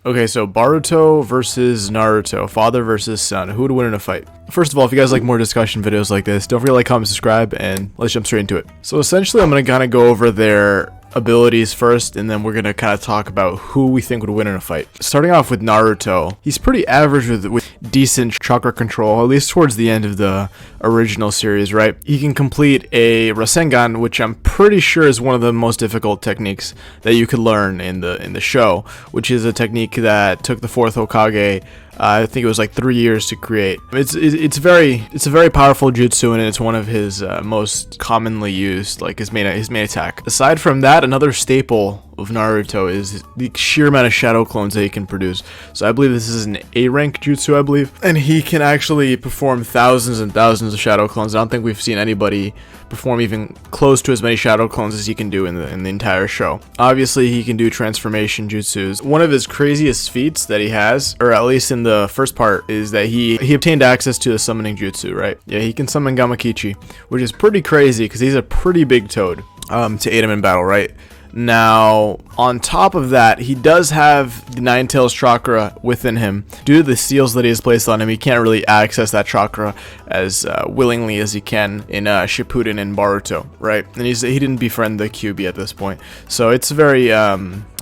Okay, so Baruto versus Naruto, father versus son. Who would win in a fight? First of all, if you guys like more discussion videos like this, don't forget to like, comment, subscribe, and let's jump straight into it. So essentially, I'm going to kind of go over their abilities first, and then we're going to kind of talk about who we think would win in a fight. Starting off with Naruto, he's pretty average with decent chakra control, at least towards the end of the original series, right? He can complete a Rasengan, which I'm pretty sure is one of the most difficult techniques that you could learn in the show, which is a technique that took the fourth Hokage, I think it was like 3 years to create. It's a very powerful jutsu, and it's one of his most commonly used, like his main attack. Aside from that, another staple of Naruto is the sheer amount of shadow clones that he can produce. So I believe this is an A rank jutsu, I believe, and he can actually perform thousands and thousands of shadow clones. I don't think we've seen anybody perform even close to as many shadow clones as he can do in the entire show. Obviously, he can do transformation jutsus. One of his craziest feats that he has, or at least in the first part, is that he obtained access to the summoning jutsu, right? Yeah, he can summon Gamakichi, which is pretty crazy because he's a pretty big toad to aid him in battle, right? Now, on top of that, he does have the Nine Tails chakra within him. Due to the seals that he has placed on him, he can't really access that chakra as willingly as he can in Shippuden and Baruto, right? And he didn't befriend the Kyuubi at this point, so it's very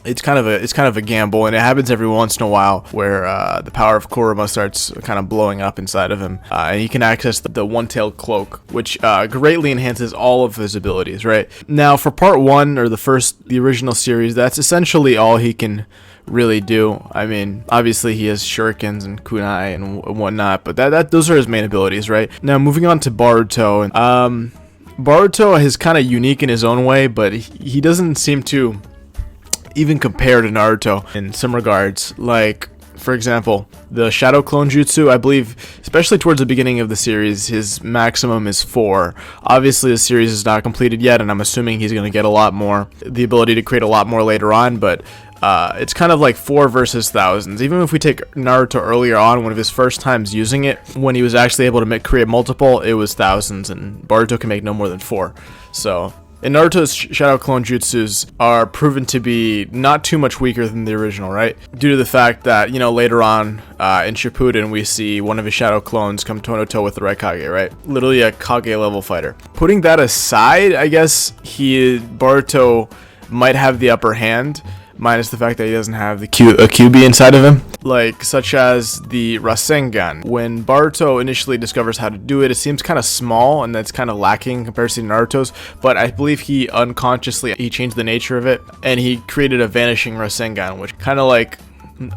it's kind of a gamble, and it happens every once in a while where the power of Kurama starts kind of blowing up inside of him, and he can access the one-tailed cloak, which greatly enhances all of his abilities, right? Now, for part one, or the original series, that's essentially all he can really do. I mean, obviously he has shurikens and kunai and whatnot, but those are his main abilities, right? Now, moving on to Baruto, Baruto is kind of unique in his own way, but he doesn't seem to even compare to Naruto in some regards. Like, for example, the Shadow Clone Jutsu, I believe, especially towards the beginning of the series, his maximum is 4. Obviously, the series is not completed yet, and I'm assuming he's going to get a lot more, the ability to create a lot more later on, but it's kind of like 4 versus thousands. Even if we take Naruto earlier on, one of his first times using it, when he was actually able to create multiple, it was thousands, and Baruto can make no more than 4. So and Naruto's Shadow Clone Jutsus are proven to be not too much weaker than the original, right? Due to the fact that, you know, later on in Shippuden, we see one of his Shadow Clones come toe-to-toe with the Raikage, right? Literally a Kage-level fighter. Putting that aside, I guess Baruto might have the upper hand, minus the fact that he doesn't have a Kyuubi inside of him, like such as the Rasengan. When Baruto initially discovers how to do it, it seems kind of small, and that's kind of lacking compared to Naruto's, but I believe he changed the nature of it, and he created a vanishing Rasengan, which kind of like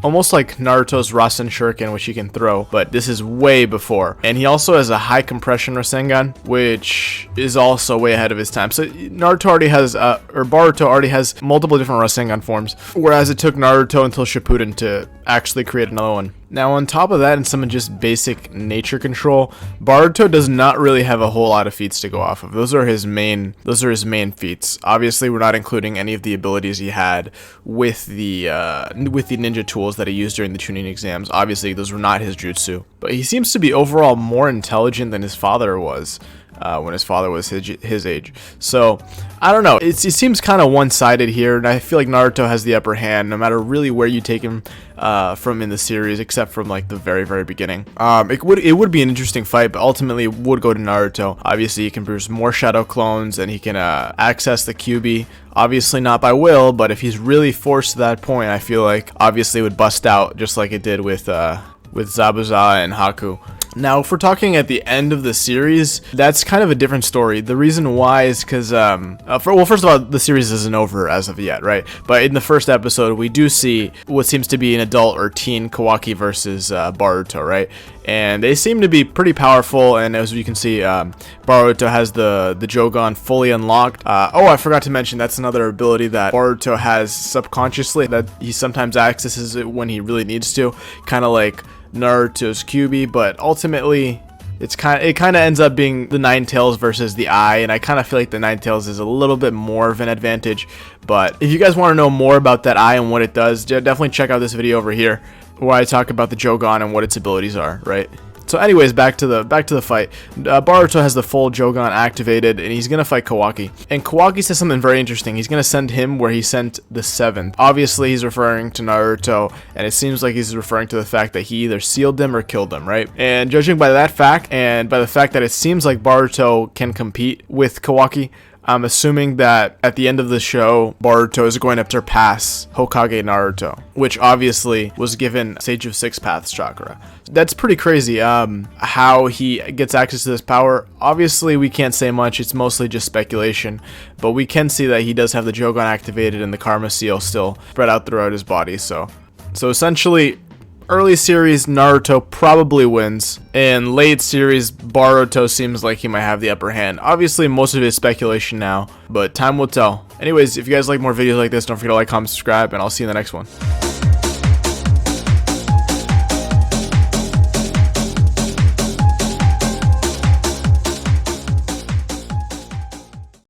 almost like Naruto's Rasen Shuriken, which he can throw, but this is way before. And he also has a high compression Rasengan, which is also way ahead of his time. So Baruto already has multiple different Rasengan forms, whereas it took Naruto until Shippuden to actually create another one. Now, on top of that, and some just basic nature control, Baruto does not really have a whole lot of feats to go off of. Those are his main feats. Obviously, we're not including any of the abilities he had with the ninja tools that he used during the Chunin exams. Obviously, those were not his jutsu. But he seems to be overall more intelligent than his father was. When his father was his age. So, I don't know. It seems kind of one-sided here, and I feel like Naruto has the upper hand, no matter really where you take him from in the series, except from like the very, very beginning. It would be an interesting fight, but ultimately it would go to Naruto. Obviously, he can produce more shadow clones, and he can access the Kyuubi. Obviously not by will, but if he's really forced to that point, I feel like obviously it would bust out, just like it did with Zabuza and Haku. Now, if we're talking at the end of the series, that's kind of a different story. The reason why is because, first of all, the series isn't over as of yet, right? But in the first episode, we do see what seems to be an adult or teen Kawaki versus Baruto, right? And they seem to be pretty powerful, and as you can see, Baruto has the Jogan fully unlocked. I forgot to mention, that's another ability that Baruto has subconsciously, that he sometimes accesses it when he really needs to, kind of like Naruto's Kyuubi, but ultimately it kind of ends up being the Nine Tails versus the Eye, and I kind of feel like the Nine Tails is a little bit more of an advantage. But if you guys want to know more about that Eye and what it does, definitely check out this video over here, where I talk about the Jogan and what its abilities are, right? So anyways, back to the fight. Baruto has the full Jogan activated, and he's gonna fight Kawaki. And Kawaki says something very interesting. He's gonna send him where he sent the 7th. Obviously, he's referring to Naruto, and it seems like he's referring to the fact that he either sealed him or killed him, right? And judging by that fact, and by the fact that it seems like Baruto can compete with Kawaki, I'm assuming that at the end of the show, Boruto is going to surpass Hokage Naruto, which obviously was given Sage of Six Paths chakra. That's pretty crazy, how he gets access to this power. Obviously, we can't say much, it's mostly just speculation, but we can see that he does have the Jogan activated and the Karma Seal still spread out throughout his body, so essentially, early series, Naruto probably wins. In late series, Boruto seems like he might have the upper hand. Obviously, most of it is speculation now, but time will tell. Anyways, if you guys like more videos like this, don't forget to like, comment, subscribe, and I'll see you in the next one.